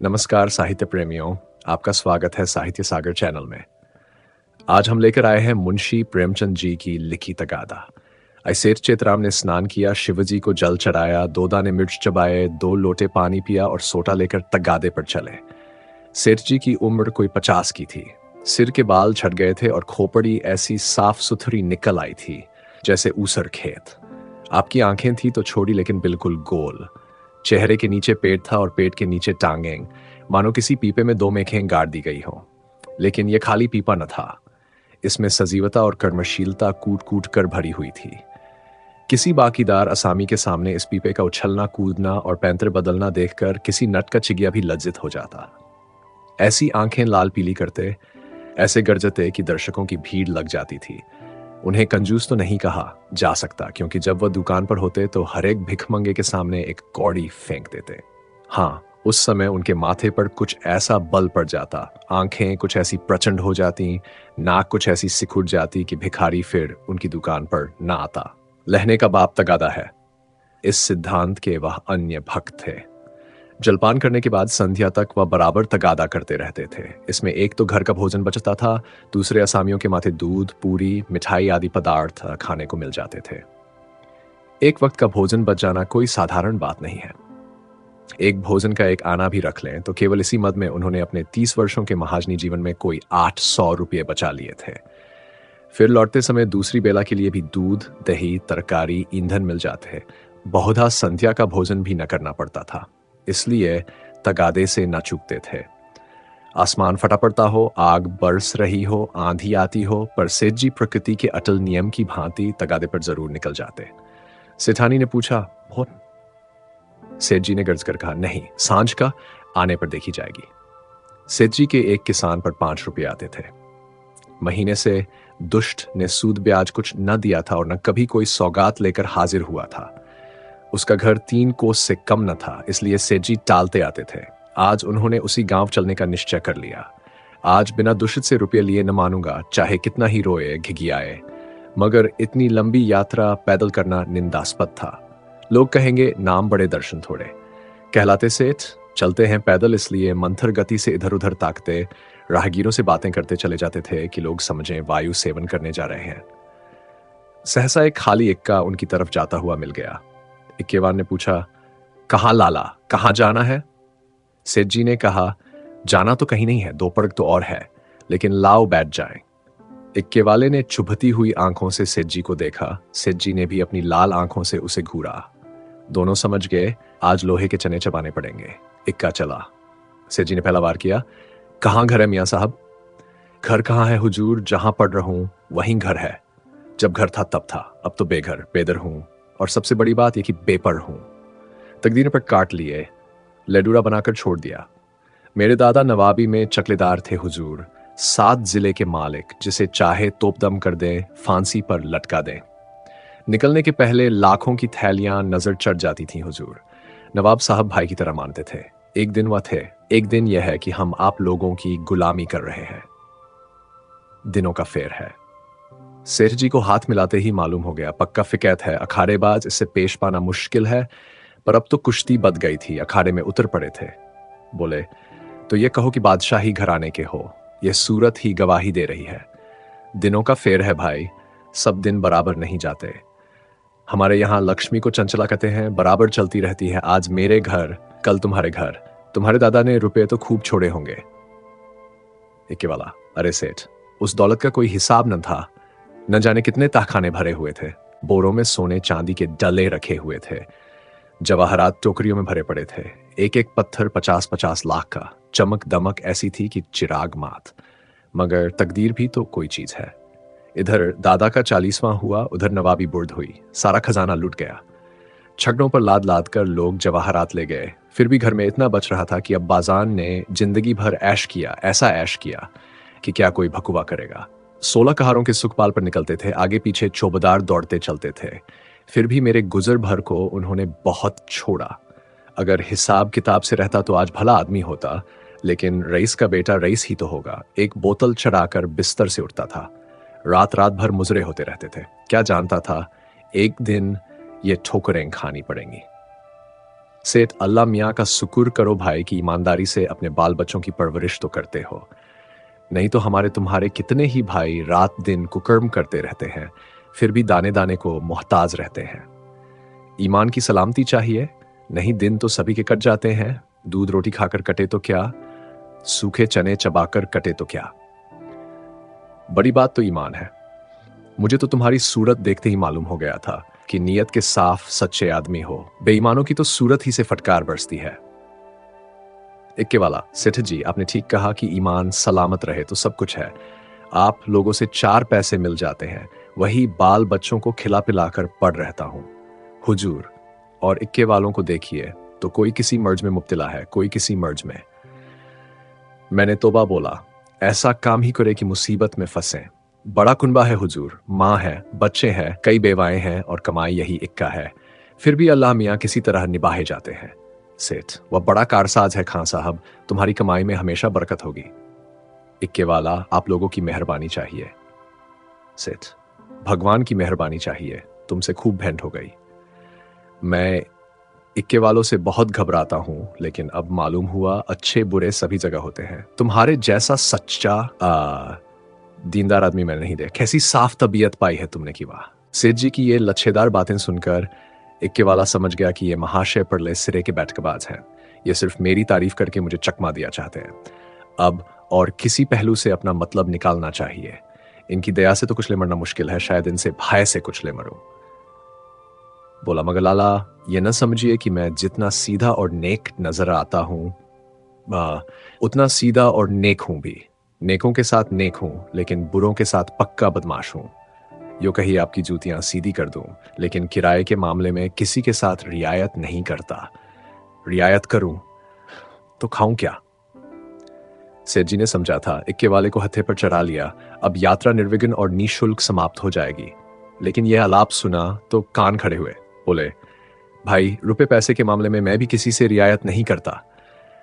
नमस्कार साहित्य प्रेमियों, आपका स्वागत है साहित्य सागर चैनल में। आज हम लेकर आए हैं मुंशी प्रेमचंद जी की लिखी तगादा। ऐसेर चेतराम ने स्नान किया, शिवजी को जल चढ़ाया, 2 दाने मिर्च चबाए, 2 लोटे पानी पिया और सोटा लेकर तगादे पर चले। सेठ जी की उम्र कोई 50 की थी। सिर के बाल झड़ गए थे और खोपड़ी ऐसी साफ सुथरी निकल आई थी जैसे ऊसर खेत। आपकी आंखें थी तो छोटी लेकिन बिल्कुल गोल। चेहरे के नीचे पेट था और पेट के नीचे टांगें, मानो किसी पीपे में 2 मेखें गाड़ दी गई हो। लेकिन यह खाली पीपा न था, इसमें सजीवता और कर्मशीलता कूट कूट कर भरी हुई थी। किसी बाकीदार असामी के सामने इस पीपे का उछलना कूदना और पैंतर बदलना देखकर किसी नट का चिगिया भी लज्जित हो जाता। ऐसी आंखें लाल पीली करते, ऐसे गरजते कि दर्शकों की भीड़ लग जाती थी। उन्हें कंजूस तो नहीं कहा जा सकता, क्योंकि जब वह दुकान पर होते तो हर एक भिखमंगे के सामने एक कौड़ी फेंक देते। हाँ, उस समय उनके माथे पर कुछ ऐसा बल पड़ जाता, आंखें कुछ ऐसी प्रचंड हो जाती, नाक कुछ ऐसी सिकुड़ जाती कि भिखारी फिर उनकी दुकान पर ना आता। लहने का बाप तगादा है, इस सिद्धांत के वह अन्य भक्त थे। जलपान करने के बाद संध्या तक वह बराबर तगादा करते रहते थे। इसमें एक तो घर का भोजन बचता था, दूसरे असामियों के माथे दूध, पूरी, मिठाई आदि पदार्थ खाने को मिल जाते थे। एक वक्त का भोजन बच जाना कोई साधारण बात नहीं है। एक भोजन का एक आना भी रख लें तो केवल इसी मद में उन्होंने अपने 30 वर्षों के महाजनी जीवन में कोई 800 रुपये बचा लिए थे। फिर लौटते समय दूसरी बेला के लिए भी दूध, दही, तरकारी, ईंधन मिल जाते। बहुधा संध्या का भोजन भी न करना पड़ता था, इसलिए तगादे से न चूकते थे। आसमान फटा पड़ता हो, आग बरस रही हो, आंधी आती हो, पर सेठ जी प्रकृति के अटल नियम की भांति तगादे पर जरूर निकल जाते। सेठानी ने पूछा, भोन? सेठ जी ने गर्ज कर कहा, नहीं, सांझ का आने पर देखी जाएगी। सेठ जी के एक किसान पर 5 रुपये आते थे। महीने से दुष्ट ने सूद ब्याज कुछ न दिया था और न कभी कोई सौगात लेकर हाजिर हुआ था। उसका घर 3 कोस से कम न था, इसलिए सेठ जी टालते आते थे। आज उन्होंने उसी गांव चलने का निश्चय कर लिया। आज बिना दुष्ट से रुपये लिए न मानूंगा, चाहे कितना ही रोए घिघियाए। मगर इतनी लंबी यात्रा पैदल करना निंदास्पद था। लोग कहेंगे, नाम बड़े दर्शन थोड़े। कहलाते सेठ, चलते हैं पैदल, इसलिए मंथर गति से इधर उधर ताकते, राहगीरों से बातें करते चले जाते थे कि लोग समझें वायु सेवन करने जा रहे हैं। सहसा एक खाली इक्का उनकी तरफ जाता हुआ मिल गया। इक्केवान ने पूछा, कहाँ लाला, कहाँ जाना है? सेठ जी ने कहा, जाना तो कहीं नहीं है, 2 पड़ग तो और है, लेकिन लाओ बैठ जाएं। इक्के वाले ने चुभती हुई आंखों से सेठ जी को देखा। सेठ जी ने भी अपनी लाल आंखों से उसे घूरा। दोनों समझ गए, आज लोहे के चने चबाने पड़ेंगे। इक्का चला। सेठ जी ने पहला वार किया, कहाँ घर है मियाँ साहब? घर कहाँ है हुजूर, जहां पढ़ रहा हूं वहीं घर है। जब घर था तब था, अब तो बेघर बेदर हूं, और सबसे बड़ी बात यह कि बेपर हूं। तकदीर पर काट लिए, लडूरा बनाकर छोड़ दिया। मेरे दादा नवाबी में चकलेदार थे हुजूर, 7 जिले के मालिक, जिसे चाहे तोपदम कर दें, फांसी पर लटका दें। निकलने के पहले लाखों की थैलियां नजर चढ़ जाती थीं हुजूर। नवाब साहब भाई की तरह मानते थे। एक दिन वह थे, एक दिन यह है कि हम आप लोगों की गुलामी कर रहे हैं। दिनों का फेर है। सेठ जी को हाथ मिलाते ही मालूम हो गया, पक्का फिकैत है, अखाड़ेबाज, इससे पेश पाना मुश्किल है। पर अब तो कुश्ती बद गई थी, अखाड़े में उतर पड़े थे। बोले, तो ये कहो कि बादशाही घराने के हो, यह सूरत ही गवाही दे रही है। दिनों का फेर है भाई, सब दिन बराबर नहीं जाते। हमारे यहां लक्ष्मी को चंचला कहते हैं, बराबर चलती रहती है। आज मेरे घर, कल तुम्हारे घर। तुम्हारे दादा ने रुपए तो खूब छोड़े होंगे। इक्के वाला, अरे सेठ, उस दौलत का कोई हिसाब न था। न जाने कितने तहखाने भरे हुए थे, बोरों में सोने चांदी के डले रखे हुए थे, जवाहरात टोकरियों में भरे पड़े थे। एक एक पत्थर 50-50 लाख का, चमक दमक ऐसी थी कि चिराग मात। मगर तकदीर भी तो कोई चीज है। इधर दादा का 40वां हुआ, उधर नवाबी बुर्द हुई, सारा खजाना लुट गया। छगड़ों पर लाद लाद कर लोग जवाहरात ले गए। फिर भी घर में इतना बच रहा था कि अब बाजान ने जिंदगी भर ऐश किया, ऐसा ऐश किया कि क्या कोई भकुआ करेगा। 16 कहारों के सुखपाल पर निकलते थे, आगे पीछे चौबदार दौड़ते चलते थे। फिर भी मेरे गुजर भर को उन्होंने बहुत छोड़ा। अगर हिसाब किताब से रहता तो आज भला आदमी होता, लेकिन रईस का बेटा रईस ही तो होगा। एक बोतल चढ़ाकर बिस्तर से उठता था, रात रात भर मुजरे होते रहते थे। क्या जानता था एक दिन ये ठोकरें खानी पड़ेंगी। सेठ, अल्लाह मियाँ का शुक्र करो भाई कि ईमानदारी से अपने बाल बच्चों की परवरिश तो करते हो। नहीं तो हमारे तुम्हारे कितने ही भाई रात दिन कुकर्म करते रहते हैं, फिर भी दाने दाने को मोहताज रहते हैं। ईमान की सलामती चाहिए, नहीं दिन तो सभी के कट जाते हैं। दूध रोटी खाकर कटे तो क्या, सूखे चने चबाकर कटे तो क्या। बड़ी बात तो ईमान है। मुझे तो तुम्हारी सूरत देखते ही मालूम हो गया था कि नीयत के साफ सच्चे आदमी हो। बेईमानों की तो सूरत ही से फटकार बरसती है। इक्के वाला, सेठ जी आपने ठीक कहा कि ईमान सलामत रहे तो सब कुछ है। आप लोगों से 4 पैसे मिल जाते हैं, वही बाल बच्चों को खिला पिलाकर पड़ रहता हूं। हुजूर, और इक्के वालों को देखिए तो कोई किसी मर्ज में मुब्तला है, कोई किसी मर्ज में। मैंने तोबा बोला, ऐसा काम ही करे कि मुसीबत में फंसे। बड़ा कुनबा है हुजूर, माँ है, बच्चे हैं, कई बेवाएं हैं और कमाई यही इक्का है। फिर भी अल्लाह मियाँ किसी तरह निभाए जाते हैं। सेठ, वह बड़ा कारसाज है खां साहब, तुम्हारी कमाई में हमेशा बरकत होगी। इक्के वाला, आप लोगों की मेहरबानी चाहिए। सेठ, भगवान की मेहरबानी चाहिए, तुमसे खूब भेंट हो गई। मैं इक्के वालों से बहुत घबराता हूं, लेकिन अब मालूम हुआ अच्छे बुरे सभी जगह होते हैं। तुम्हारे जैसा सच्चा दीनदार आदमी मैंने नहीं देखा। कैसी साफ तबीयत पाई है तुमने की वाह। सेठ जी की ये लच्छेदार बातें सुनकर इक्के वाला समझ गया कि ये महाशय परले सिरे के बैठकबाज हैं। ये सिर्फ मेरी तारीफ करके मुझे चकमा दिया चाहते हैं। अब और किसी पहलू से अपना मतलब निकालना चाहिए। इनकी दया से तो कुचले मरना मुश्किल है, शायद इनसे भय से कुचले मरूं। बोला, मगर लाला ये न समझिए कि मैं जितना सीधा और नेक नजर आता हूं उतना सीधा और नेक हूं भी। नेकों के साथ नेक हूं, लेकिन बुरों के साथ पक्का बदमाश हूं। यो कही आपकी जूतियां सीधी कर दूं, लेकिन किराए के मामले में किसी के साथ रियायत नहीं करता। रियायत करूं तो खाऊं क्या। सेठ जी ने समझा था, इक्के वाले को हत्थे पर चढ़ा लिया, अब यात्रा निर्विघ्न और निःशुल्क समाप्त हो जाएगी। लेकिन यह आलाप सुना तो कान खड़े हुए। बोले, भाई रुपए पैसे के मामले में मैं भी किसी से रियायत नहीं करता,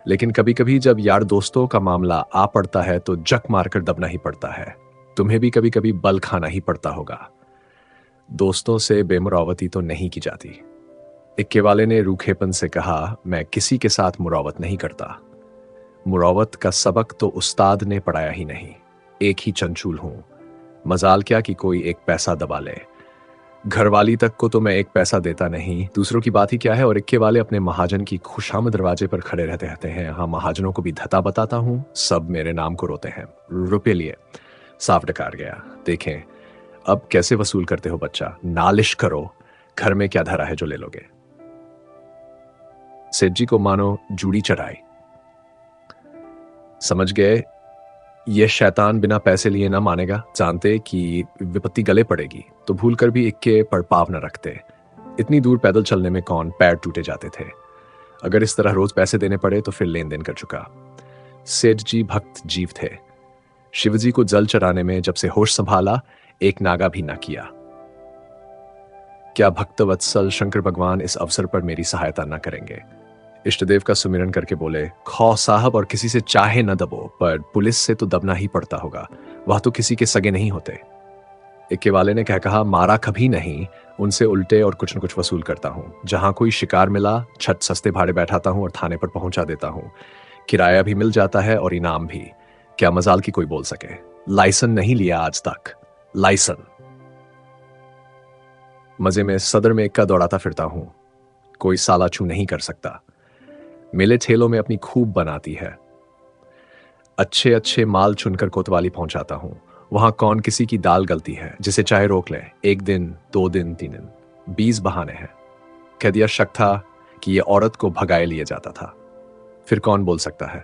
लेकिन कभी कभी जब यार दोस्तों का मामला आ पड़ता है तो जक मारकर दबना ही पड़ता है। तुम्हें भी कभी कभी बल खाना ही पड़ता होगा। दोस्तों से बेमुरावती तो नहीं की जाती। इक्के वाले ने रूखेपन से कहा, मैं किसी के साथ मुरावत नहीं करता। मुरावत का सबक तो उस्ताद ने पढ़ाया ही नहीं। एक ही चंचूल हूं, मजाल क्या कि कोई एक पैसा दबा ले। घरवाली तक को तो मैं एक पैसा देता नहीं, दूसरों की बात ही क्या है। और इक्के वाले अपने महाजन की खुशामद दरवाजे पर खड़े रहते हैं। हाँ, महाजनों को भी धता बताता हूं, सब मेरे नाम को रोते हैं। रुपये लिए साफ डकार गया। देखें अब कैसे वसूल करते हो बच्चा, नालिश करो, घर में क्या धरा है जो ले लोगे। सेठ जी को मानो जूड़ी चढ़ाई। समझ गए ये शैतान बिना पैसे लिए ना मानेगा। जानते कि विपत्ति गले पड़ेगी तो भूलकर भी इक्के पर पाव न रखते। इतनी दूर पैदल चलने में कौन पैर टूटे जाते थे। अगर इस तरह रोज पैसे देने पड़े तो फिर लेन देन कर चुका। सेठ जी भक्त जीव थे। शिवजी को जल चढ़ाने में जब से होश संभाला, एक नागा भी ना किया। क्या भक्त वत्सल शंकर भगवान इस अवसर पर मेरी सहायता न करेंगे। इष्टदेव का सुमिरन करके बोले, खौ साहब और किसी से चाहे न दबो, पर पुलिस से तो दबना ही पड़ता होगा, वह तो किसी के सगे नहीं होते। इक्के वाले ने कहा, मारा कभी नहीं, उनसे उल्टे और कुछ न कुछ वसूल करता हूं। जहां कोई शिकार मिला, छत सस्ते भाड़े बैठाता हूं और थाने पर पहुंचा देता हूं। किराया भी मिल जाता है और इनाम भी। क्या मजाल की कोई बोल सके। लाइसन नहीं लिया आज तक, लाइसन। मजे में सदर में इक्का दौड़ाता फिरता हूं, कोई साला छू नहीं कर सकता। मेले ठेलों में अपनी खूब बनाती है। अच्छे अच्छे माल चुनकर कोतवाली पहुंचाता हूं। वहां कौन किसी की दाल गलती है, जिसे चाहे रोक ले। 1 दिन 2 दिन 3 दिन 20 बहाने हैं। कह दिया शक था कि यह औरत को भगाए लिए जाता था। फिर कौन बोल सकता है।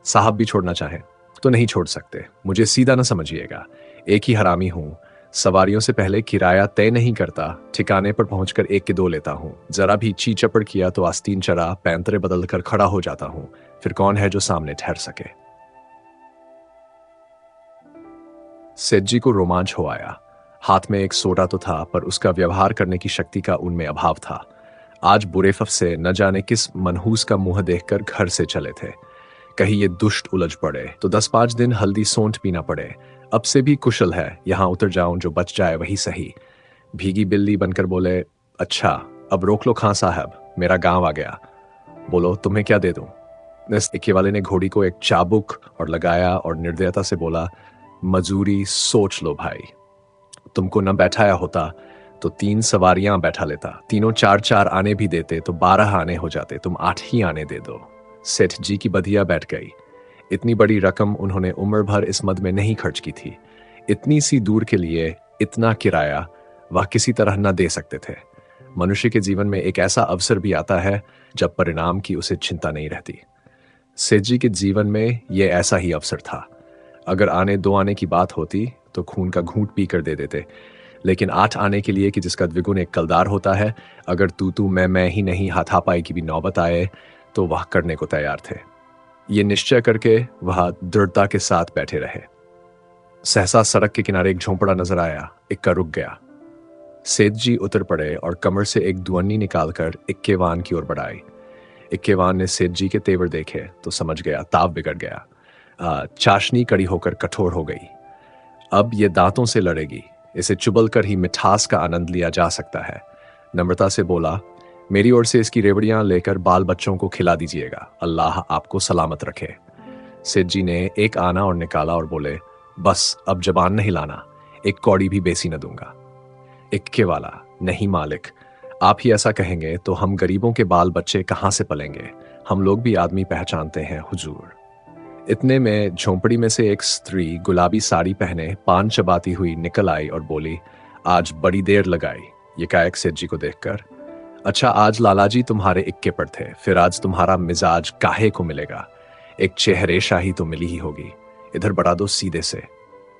साहब भी छोड़ना चाहे तो नहीं छोड़ सकते। मुझे सीधा न समझिएगा, एक ही हरामी हूं। सवारियों से पहले किराया तय नहीं करता, ठिकाने पर पहुंचकर 1 के 2 लेता हूं। जरा भी ची चपड़ किया तो आस्तीन चढ़ा पैंतरे बदलकर खड़ा हो जाता हूं। फिर कौन है जो सामने ठहर सके। सेठ जी को रोमांच हो आया। हाथ में एक सोटा तो था, पर उसका व्यवहार करने की शक्ति का उनमें अभाव था। आज बुरेफफ से न जाने किस मनहूस का मुंह देखकर घर से चले थे। कहीं ये दुष्ट उलझ पड़े तो 10-5 दिन हल्दी सोंठ पीना पड़े। अब से भी कुशल है, यहां उतर जाऊं, जो बच जाए वही सही। भीगी बिल्ली बनकर बोले, अच्छा अब रोक लो खां साहब, मेरा गांव आ गया। बोलो तुम्हें क्या दे दूं? इस इक्के वाले ने घोड़ी को एक चाबुक और लगाया और निर्दयता से बोला, मजूरी सोच लो भाई। तुमको न बैठाया होता तो 3 सवारियां बैठा लेता, तीनों 4-4 आने भी देते तो 12 आने हो जाते, तुम 8 ही आने दे दो। सेठ जी की बधिया बैठ गई। इतनी बड़ी रकम उन्होंने उम्र भर इस मद में नहीं खर्च की थी। इतनी सी दूर के लिए इतना किराया वह किसी तरह न दे सकते थे। मनुष्य के जीवन में एक ऐसा अवसर भी आता है जब परिणाम की उसे चिंता नहीं रहती। सेठ जी के जीवन में यह ऐसा ही अवसर था। अगर आने 2 आने की बात होती तो खून का घूंट पी कर दे देते, लेकिन 8 आने के लिए कि जिसका द्विगुण एक कलदार होता है, अगर तू मैं ही नहीं हाथापाई की भी नौबत आए तो वह करने को तैयार थे। ये निश्चय करके वह दृढ़ता के साथ बैठे रहे। सहसा सड़क के किनारे एक झोंपड़ा नजर आया। इक्का रुक गया। सेठ जी उतर पड़े और कमर से एक दुअन्नी निकालकर इक्केवान की ओर बढ़ाई। इक्केवान ने सेठ जी के तेवर देखे तो समझ गया ताव बिगड़ गया। चाशनी कड़ी होकर कठोर हो गई। अब ये दांतों से लड़ेगी, इसे चुबल कर ही मिठास का आनंद लिया जा सकता है। नम्रता से बोला, मेरी ओर से इसकी रेवड़ियां लेकर बाल बच्चों को खिला दीजिएगा, अल्लाह आपको सलामत रखे। सेठ जी ने एक आना और निकाला और बोले, बस अब जबान नहीं लाना, एक कौड़ी भी बेसी न दूंगा। इक्के वाला, नहीं मालिक, आप ही ऐसा कहेंगे तो हम गरीबों के बाल बच्चे कहां से पलेंगे? हम लोग भी आदमी पहचानते हैं हुजूर। इतने में झोंपड़ी में से एक स्त्री गुलाबी साड़ी पहने पान चबाती हुई निकल आई और बोली, आज बड़ी देर लगाई। ये कायक सेठ जी को देखकर, अच्छा आज लालाजी तुम्हारे इक्के पर थे, फिर आज तुम्हारा मिजाज काहे को मिलेगा? एक चेहरे शाही तो मिली ही होगी, इधर बढ़ा दो सीधे से।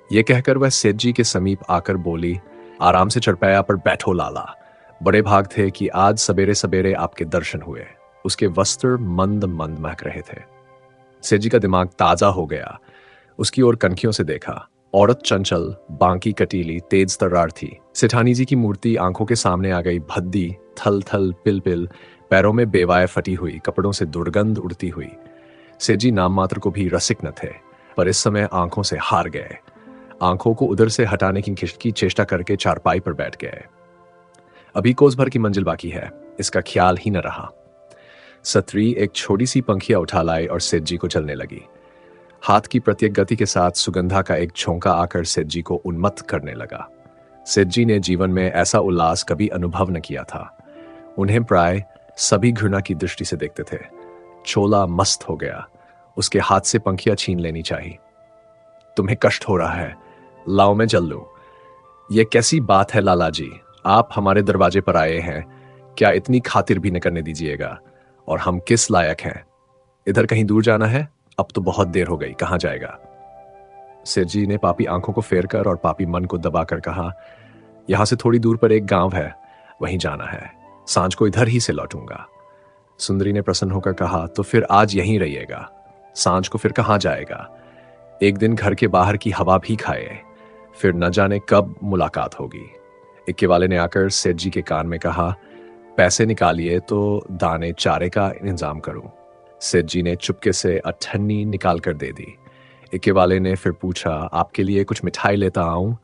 ये कहकर वह सेठ जी के समीप आकर बोली, आराम से चरपैया पर बैठो लाला, बड़े भाग थे कि आज सवेरे सवेरे आपके दर्शन हुए। उसके वस्त्र मंद मंद महक रहे थे। सेठ जी का दिमाग ताजा हो गया। उसकी ओर कनखियों से देखा। औरत चंचल, बांकी कटीली, तेज तर्रार थी। सेठानी जी की मूर्ति आंखों के सामने आ गई, भद्दी, थल थल पिल पिल, पैरों में बेवाय फटी हुई, कपड़ों से दुर्गंध उड़ती हुई। सेठ जी नाम मात्र को भी रसिक न थे, पर इस समय आंखों से हार गए। आंखों को उधर से हटाने की चेष्टा करके चारपाई पर बैठ गए। अभी कोस भर की मंजिल बाकी है, इसका ख्याल ही न रहा। सत्री एक छोटी सी पंखिया उठा लाई और सेठ जी को चलने लगी। हाथ की प्रत्येक गति के साथ सुगंधा का एक झोंका आकर सेठ जी को उन्मत्त करने लगा। सेठ जी ने जीवन में ऐसा उल्लास कभी अनुभव न किया था। उन्हें प्राय सभी घृणा की दृष्टि से देखते थे। चोला मस्त हो गया, उसके हाथ से पंखिया छीन लेनी चाहिए। तुम्हें कष्ट हो रहा है, लाओ मैं जल लूं। यह कैसी बात है लाला जी, आप हमारे दरवाजे पर आए हैं, क्या इतनी खातिर भी न करने दीजिएगा? और हम किस लायक हैं? इधर कहीं दूर जाना है? अब तो बहुत देर हो गई, कहां जाएगा? सेठ जी ने पापी आंखों को फेर कर और पापी मन को दबाकर कहा, यहां से थोड़ी दूर पर एक गांव है, वहीं जाना है, सांझ को इधर ही से लौटूंगा। सुंदरी ने प्रसन्न होकर कहा, तो फिर आज यहीं रहिएगा, सांझ को फिर कहां जाएगा? एक दिन घर के बाहर की हवा भी खाए, फिर न जाने कब मुलाकात होगी। इक्के वाले ने आकर सेठ जी के कान में कहा, पैसे निकालिए तो दाने चारे का इंतजाम करूं। सेठ जी ने चुपके से अठन्नी निकाल कर दे दी। इक्के वाले ने फिर पूछा, आपके लिए कुछ मिठाई लेता आऊं?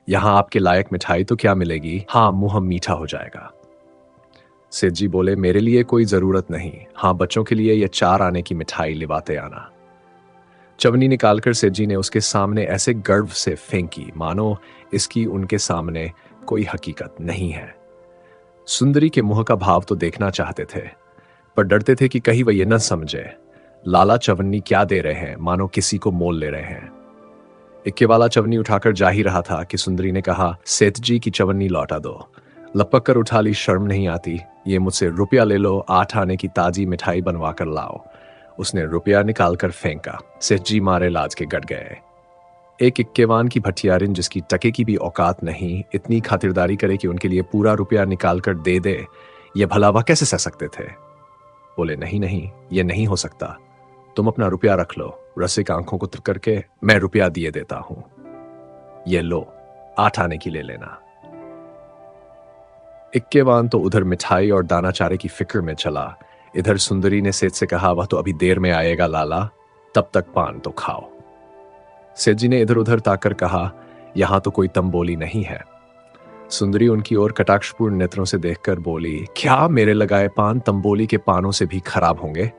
यहां आपके लायक मिठाई तो क्या मिलेगी? हाँ, मुंह मीठा हो जाएगा। सेठ जी बोले, मेरे लिए कोई जरूरत नहीं, हाँ बच्चों के लिए यह 4 आने की मिठाई लिवाते आना। चवनी निकालकर सेठ जी ने उसके सामने ऐसे गर्व से फेंकी मानो इसकी उनके सामने कोई हकीकत नहीं है। सुंदरी के मुंह का भाव तो देखना चाहते थे, पर डरते थे कि कहीं वह ये न समझे लाला चवन्नी क्या दे रहे हैं, मानो किसी को मोल ले रहे हैं। इक्के वाला चवन्नी उठाकर जा ही रहा था कि सुंदरी ने कहा, सेठ जी की चवन्नी लौटा दो। लपक कर उठा ली, शर्म नहीं आती? ये मुझसे रुपया ले लो, 8 आने की ताजी मिठाई बनवा कर लाओ। उसने रुपया निकालकर फेंका। सेठ जी मारे लाज के गट गए। एक इक्केवान की भटियारिन जिसकी टके की भी औकात नहीं, इतनी खातिरदारी करे कि उनके लिए पूरा रुपया निकालकर दे दे, यह भला वह कैसे सह सकते थे? बोले, नहीं नहीं, यह नहीं हो सकता, तुम अपना रुपया रख लो। रसिक आंखों को तुक करके, मैं रुपया दिए देता हूं, ये लो, 8 आने की ले लेना। इक्केवान तो उधर मिठाई और दाना चारे की फिक्र में चला, इधर सुंदरी ने सेठ से कहा, वह तो अभी देर में आएगा लाला, तब तक पान तो खाओ। सेठ जी ने इधर उधर ताकर कहा, यहां तो कोई तंबोली नहीं है। सुंदरी उनकी ओर कटाक्षपूर्ण नेत्रों से देखकर बोली, क्या मेरे लगाए पान तंबोली के पानों से भी खराब होंगे?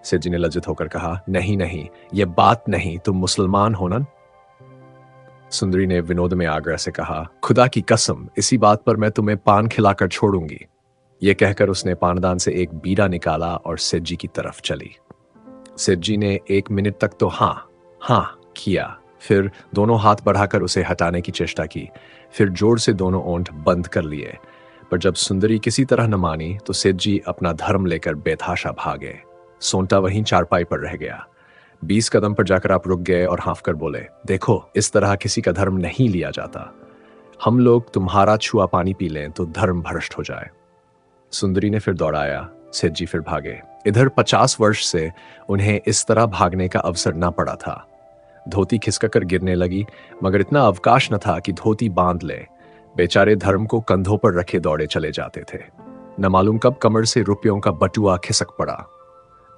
सेठ जी ने लज्जित होकर कहा, नहीं नहीं, ये बात नहीं, तुम मुसलमान हो ना? सुंदरी ने विनोद में आग्रह से कहा, खुदा की कसम, इसी बात पर मैं तुम्हें पान खिलाकर छोड़ूंगी। यह कहकर उसने पानदान से एक बीड़ा निकाला और सेठ जी की तरफ चली। सेठ जी ने 1 मिनट तक तो हाँ किया, फिर दोनों हाथ बढ़ाकर उसे हटाने की चेष्टा की, फिर जोर से दोनों ओंठ बंद कर लिए। पर जब सुंदरी किसी तरह न मानी तो सेठ जी अपना धर्म लेकर बेतहाशा भागे। सोंटा वहीं चारपाई पर रह गया। 20 कदम पर जाकर आप रुक गए और हाँफ कर बोले, देखो, इस तरह किसी का धर्म नहीं लिया जाता। हम लोग तुम्हारा छुआ पानी पी लें तो धर्म भ्रष्ट हो जाए। सुंदरी ने फिर दौड़ाया। सेठ जी फिर भागे। इधर 50 वर्ष से उन्हें इस तरह भागने का अवसर न पड़ा था। धोती खिसककर गिरने लगी, मगर इतना अवकाश न था कि धोती बांध ले। बेचारे धर्म को कंधों पर रखे दौड़े चले जाते थे। न मालूम कब कमर से रुपयों का बटुआ खिसक पड़ा।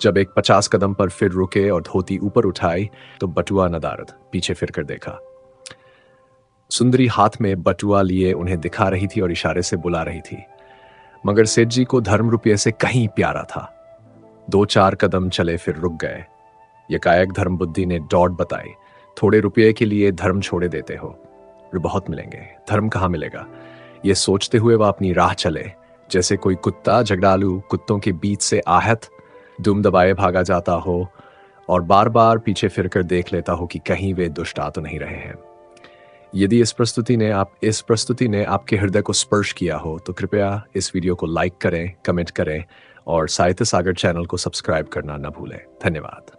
जब एक 50 कदम पर फिर रुके और धोती ऊपर उठाई तो बटुआ नदारद। पीछे फिरकर देखा। सुंदरी हाथ में बटुआ लिए उन्हें दिखा रही थी और इशारे से बुला रही थी, मगर सेठ जी को धर्म रुपये से कहीं प्यारा था। 2-4 कदम चले फिर रुक गए। यकायक धर्म बुद्धि ने डॉट बताई, थोड़े रुपये के लिए धर्म छोड़े देते हो, बहुत मिलेंगे, धर्म कहाँ मिलेगा? ये सोचते हुए वह अपनी राह चले, जैसे कोई कुत्ता झगड़ालू कुत्तों के बीच से आहत दुम दबाए भागा जाता हो और बार बार पीछे फिरकर देख लेता हो कि कहीं वे दुष्ट आ तो नहीं रहे हैं। यदि इस प्रस्तुति ने आपके हृदय को स्पर्श किया हो तो कृपया इस वीडियो को लाइक करें, कमेंट करें और साहित्य सागर चैनल को सब्सक्राइब करना न भूलें। धन्यवाद।